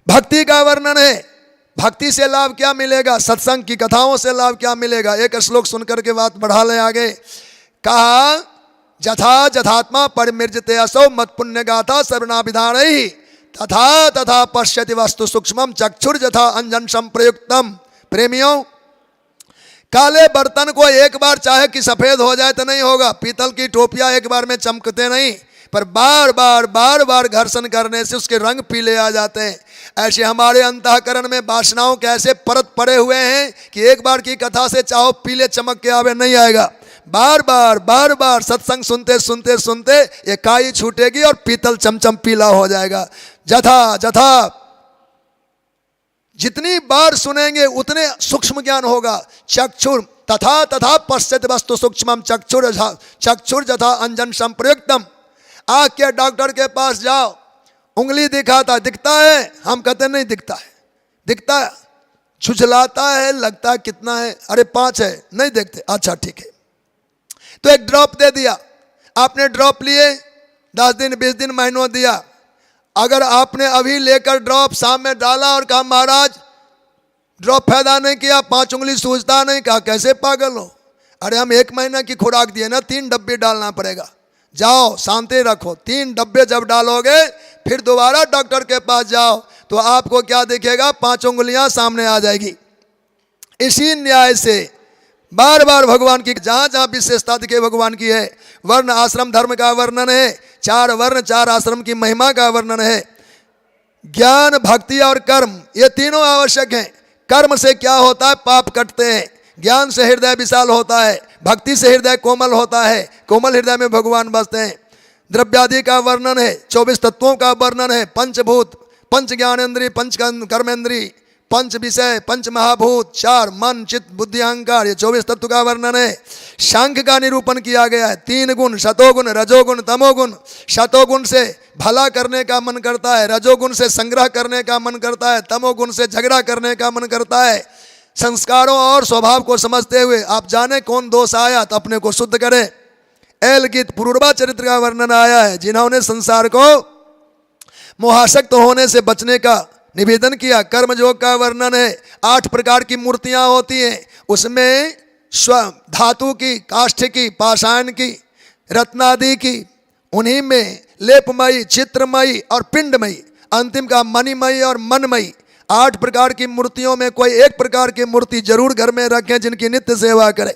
भक्ति का वर्णन है। भक्ति से लाभ क्या मिलेगा, सत्संग की कथाओं से लाभ क्या मिलेगा। एक श्लोक सुनकर के बात बढ़ा ले आगे। कहा जथा जथात्मा परिमृजते असौ मत पुण्य गाथा सर्वनाभिधान तथा तथा पश्यति वस्तु सूक्ष्मम चक्षुर जथा अंजन संप्रयुक्तम। प्रेमियों, काले बर्तन को एक बार चाहे कि सफेद हो जाए तो नहीं होगा, पीतल की टोपियां एक बार में चमकते नहीं, पर बार बार घर्षण करने से उसके रंग पीले आ जाते हैं। ऐसे हमारे अंतःकरण में वासनाओं के ऐसे परत पड़े हुए हैं कि एक बार की कथा से चाहो पीले चमक के आवे नहीं आएगा। बार बार सत्संग सुनते सुनते सुनते ये काई छूटेगी और पीतल चमचम पीला हो जाएगा। जथा जथा जितनी बार सुनेंगे उतने सूक्ष्म ज्ञान होगा। चक्षुर तथा तथा पश्यति वस्तु सूक्ष्मम चक्षुर जथा अंजन संप्रयुक्तम। आँख के डॉक्टर के पास जाओ, उंगली दिखाता दिखता है, हम कहते नहीं दिखता है, दिखता है, झुझलाता है, लगता है कितना है, अरे 5 है, नहीं देखते, अच्छा ठीक है। तो एक ड्रॉप दे दिया, आपने ड्रॉप लिए, 10 दिन 20 दिन महीनों दिया। अगर आपने अभी लेकर ड्रॉप शाम में डाला और कहा महाराज ड्रॉप फायदा नहीं किया, 5 उंगली सूझता नहीं, कहा कैसे पागल हो, अरे हम 1 महीना की खुराक दिए ना, 3 डब्बे डालना पड़ेगा, जाओ शांति रखो। 3 डब्बे जब डालोगे फिर दोबारा डॉक्टर के पास जाओ तो आपको क्या दिखेगा, 5 उंगलियां सामने आ जाएगी। इसी न्याय से बार बार भगवान की जहां जहां विशेषता दिखे भगवान की है। वर्ण आश्रम धर्म का वर्णन है, 4 वर्ण 4 आश्रम की महिमा का वर्णन है। ज्ञान भक्ति और कर्म ये तीनों आवश्यक हैं। कर्म से क्या होता है, पाप कटते हैं। ज्ञान से हृदय विशाल होता है, भक्ति से हृदय कोमल होता है, कोमल हृदय में भगवान बसते हैं। द्रव्यादि का वर्णन है, 24 तत्वों का वर्णन है, पंचभूत, पंच ज्ञानेन्द्रिय, पंच कर्मेंद्रिय, पंच विषय, पंच महाभूत, 4 मन चित्त बुद्धि अहंकार, ये 24 तत्व का वर्णन है। सांख्य का निरूपण किया गया है, 3 गुण, सतोगुण रजोगुण तमोगुण। सतोगुण से भला करने का मन करता है, रजोगुण से संग्रह करने का मन करता है, तमोगुण से झगड़ा करने का मन करता है। संस्कारों और स्वभाव को समझते हुए आप जाने कौन दोष आया तो अपने को शुद्ध करें। एल गीत पूर्वा चरित्र का वर्णन आया है, जिन्होंने संसार को मोहासक्त होने से बचने का निवेदन किया। कर्मयोग का वर्णन है, 8 प्रकार की मूर्तियां होती हैं, उसमें धातु की, काष्ठ की, पाषाण की, रत्नादि की, उन्हीं में लेपमयी, चित्रमयी और पिंडमयी, अंतिम का मणिमयी और मनमयी। 8 प्रकार की मूर्तियों में कोई एक प्रकार की मूर्ति जरूर घर में रखें जिनकी नित्य सेवा करें।